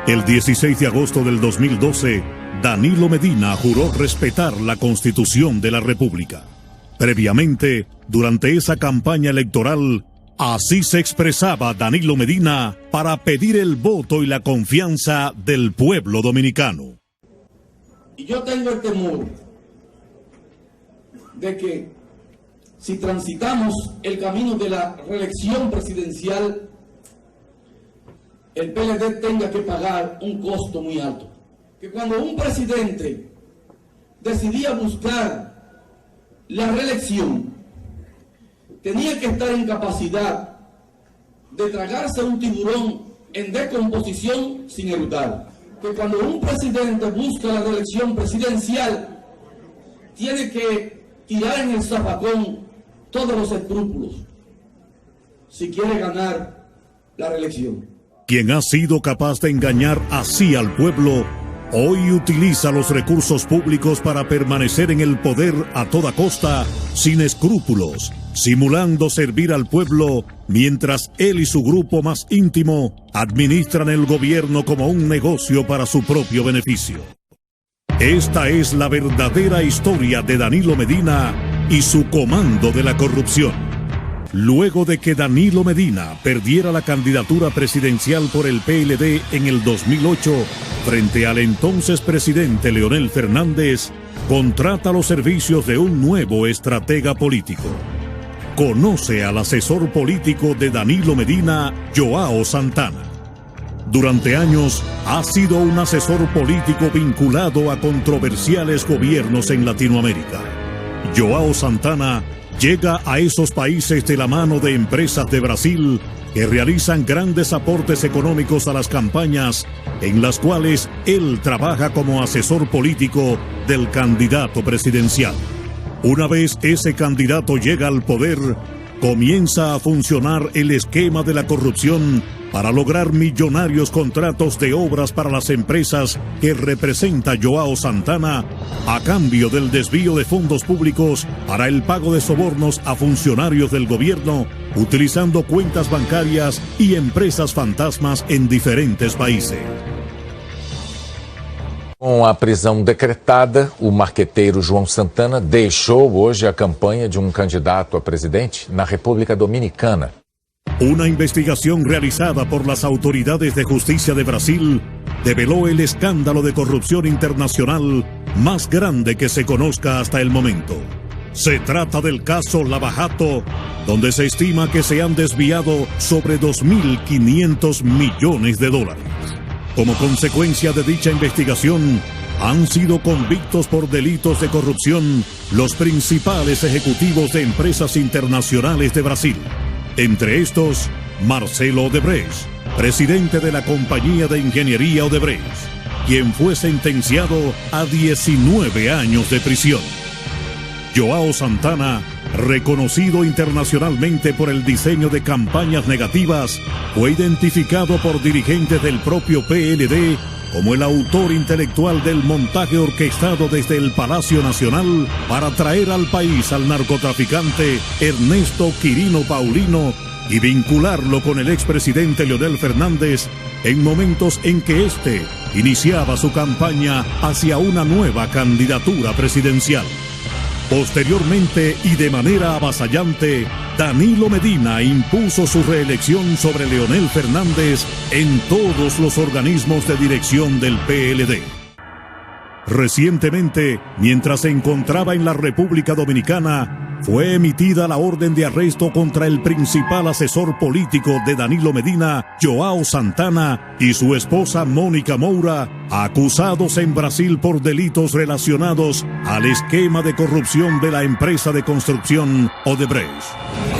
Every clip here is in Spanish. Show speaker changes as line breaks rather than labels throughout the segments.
El 16 de agosto del 2012, Danilo Medina juró respetar la Constitución de la República. Previamente, durante esa campaña electoral, así se expresaba Danilo Medina para pedir el voto y la confianza del pueblo dominicano.
Y yo tengo el temor de que si transitamos el camino de la reelección presidencial, el PLD tenga que pagar un costo muy alto. Que cuando un presidente decidía buscar la reelección, tenía que estar en capacidad de tragarse un tiburón en descomposición sin eructar. Que cuando un presidente busca la reelección presidencial, tiene que tirar en el zafacón todos los escrúpulos si quiere ganar la reelección.
Quien ha sido capaz de engañar así al pueblo, hoy utiliza los recursos públicos para permanecer en el poder a toda costa, sin escrúpulos, simulando servir al pueblo, mientras él y su grupo más íntimo administran el gobierno como un negocio para su propio beneficio. Esta es la verdadera historia de Danilo Medina y su comando de la corrupción. Luego de que Danilo Medina perdiera la candidatura presidencial por el PLD en el 2008, frente al entonces presidente Leonel Fernández, contrata los servicios de un nuevo estratega político. Conoce al asesor político de Danilo Medina, Joao Santana. Durante años ha sido un asesor político vinculado a controversiales gobiernos en Latinoamérica. Joao Santana llega a esos países de la mano de empresas de Brasil que realizan grandes aportes económicos a las campañas en las cuales él trabaja como asesor político del candidato presidencial. Una vez ese candidato llega al poder, comienza a funcionar el esquema de la corrupción para lograr millonarios contratos de obras para las empresas que representa Joao Santana a cambio del desvío de fondos públicos para el pago de sobornos a funcionarios del gobierno, utilizando cuentas bancarias y empresas fantasmas en diferentes países.
Com a prisão decretada, o marqueteiro João Santana deixou hoje a campanha de um candidato a presidente na República Dominicana.
Una investigación realizada por las autoridades de justicia de Brasil develó el escándalo de corrupción internacional más grande que se conozca hasta el momento. Se trata del caso Lava Jato, donde se estima que se han desviado sobre 2.500 millones de dólares. Como consecuencia de dicha investigación, han sido convictos por delitos de corrupción los principales ejecutivos de empresas internacionales de Brasil. Entre estos, Marcelo Odebrecht, presidente de la compañía de ingeniería Odebrecht, quien fue sentenciado a 19 años de prisión. Joao Santana, reconocido internacionalmente por el diseño de campañas negativas, fue identificado por dirigentes del propio PLD como el autor intelectual del montaje orquestado desde el Palacio Nacional para traer al país al narcotraficante Ernesto Quirino Paulino y vincularlo con el expresidente Leonel Fernández en momentos en que éste iniciaba su campaña hacia una nueva candidatura presidencial. Posteriormente y de manera avasallante, Danilo Medina impuso su reelección sobre Leonel Fernández en todos los organismos de dirección del PLD. Recientemente, mientras se encontraba en la República Dominicana, fue emitida la orden de arresto contra el principal asesor político de Danilo Medina, Joao Santana, y su esposa Mónica Moura, acusados en Brasil por delitos relacionados al esquema de corrupción de la empresa de construcción Odebrecht.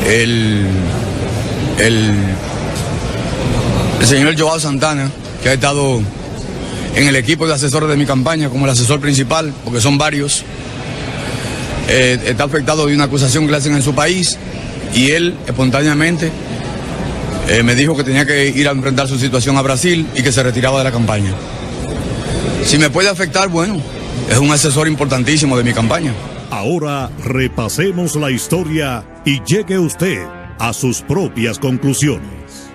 El señor Joao Santana, que ha estado en el equipo de asesores de mi campaña como el asesor principal, porque son varios, está afectado de una acusación que le hacen en su país y él espontáneamente me dijo que tenía que ir a enfrentar su situación a Brasil y que se retiraba de la campaña. Si me puede afectar, bueno, es un asesor importantísimo de mi campaña.
Ahora repasemos la historia y llegue usted a sus propias conclusiones.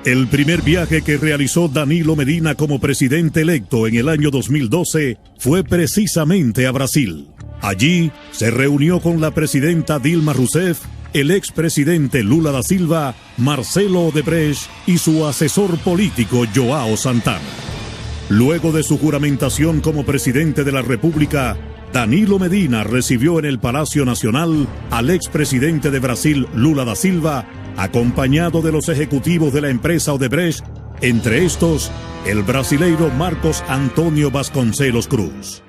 El primer viaje que realizó Danilo Medina como presidente electo en el año 2012 fue precisamente a Brasil. Allí se reunió con la presidenta Dilma Rousseff, el expresidente Lula da Silva, Marcelo Odebrecht y su asesor político João Santana. Luego de su juramentación como presidente de la República, Danilo Medina recibió en el Palacio Nacional al expresidente de Brasil, Lula da Silva, acompañado de los ejecutivos de la empresa Odebrecht, entre estos, el brasileiro Marcos Antônio Vasconcelos Cruz.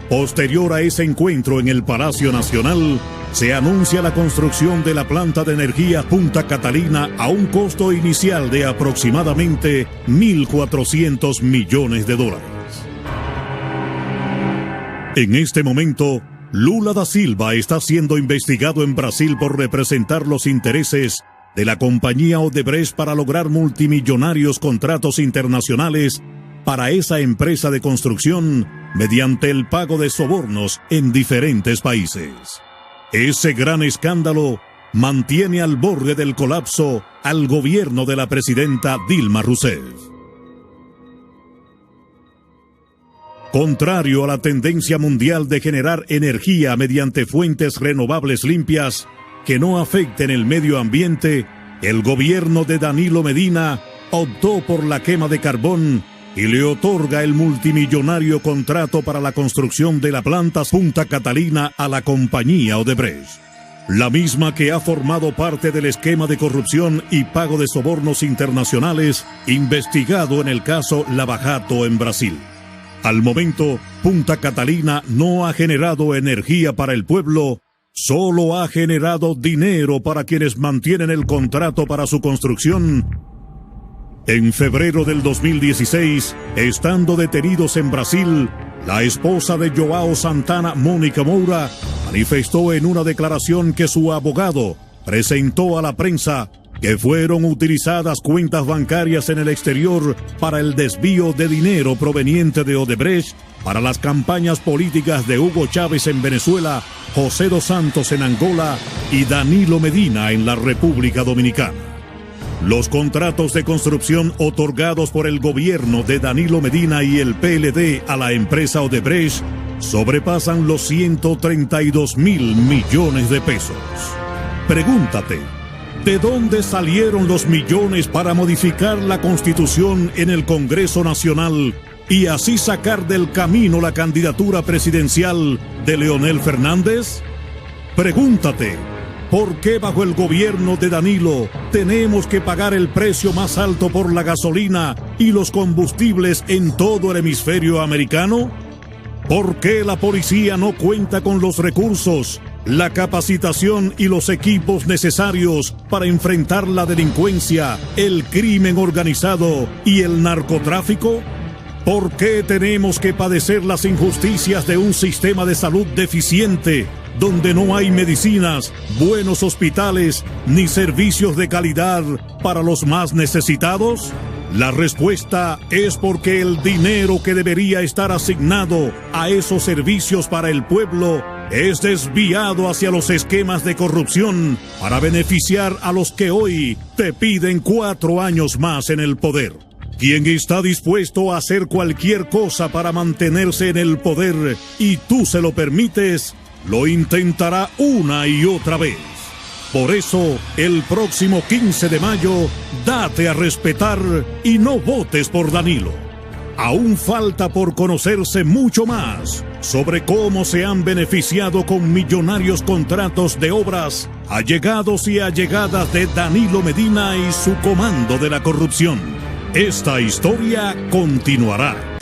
Posterior a ese encuentro en el Palacio Nacional, se anuncia la construcción de la planta de energía Punta Catalina a un costo inicial de aproximadamente $1.400 millones. En este momento, Lula da Silva está siendo investigado en Brasil por representar los intereses de la compañía Odebrecht para lograr multimillonarios contratos internacionales para esa empresa de construcción mediante el pago de sobornos en diferentes países. Ese gran escándalo mantiene al borde del colapso al gobierno de la presidenta Dilma Rousseff. Contrario a la tendencia mundial de generar energía mediante fuentes renovables limpias que no afecten el medio ambiente, el gobierno de Danilo Medina optó por la quema de carbón y le otorga el multimillonario contrato para la construcción de la planta Punta Catalina a la compañía Odebrecht, la misma que ha formado parte del esquema de corrupción y pago de sobornos internacionales investigado en el caso Lava Jato en Brasil. Al momento, Punta Catalina no ha generado energía para el pueblo, solo ha generado dinero para quienes mantienen el contrato para su construcción. En febrero del 2016, estando detenidos en Brasil, la esposa de João Santana, Mônica Moura, manifestó en una declaración que su abogado presentó a la prensa que fueron utilizadas cuentas bancarias en el exterior para el desvío de dinero proveniente de Odebrecht para las campañas políticas de Hugo Chávez en Venezuela, José dos Santos en Angola y Danilo Medina en la República Dominicana. Los contratos de construcción otorgados por el gobierno de Danilo Medina y el PLD a la empresa Odebrecht sobrepasan los 132.000 millones de pesos. Pregúntate, ¿de dónde salieron los millones para modificar la Constitución en el Congreso Nacional y así sacar del camino la candidatura presidencial de Leonel Fernández? Pregúntate, ¿por qué bajo el gobierno de Danilo tenemos que pagar el precio más alto por la gasolina y los combustibles en todo el hemisferio americano? ¿Por qué la policía no cuenta con los recursos, la capacitación y los equipos necesarios para enfrentar la delincuencia, el crimen organizado y el narcotráfico? ¿Por qué tenemos que padecer las injusticias de un sistema de salud deficiente, donde no hay medicinas, buenos hospitales, ni servicios de calidad para los más necesitados? La respuesta es porque el dinero que debería estar asignado a esos servicios para el pueblo es desviado hacia los esquemas de corrupción para beneficiar a los que hoy te piden 4 años más en el poder. Quien está dispuesto a hacer cualquier cosa para mantenerse en el poder y tú se lo permites, lo intentará una y otra vez. Por eso, el próximo 15 de mayo, date a respetar y no votes por Danilo. Aún falta por conocerse mucho más sobre cómo se han beneficiado con millonarios contratos de obras, allegados y allegadas de Danilo Medina y su comando de la corrupción. Esta historia continuará.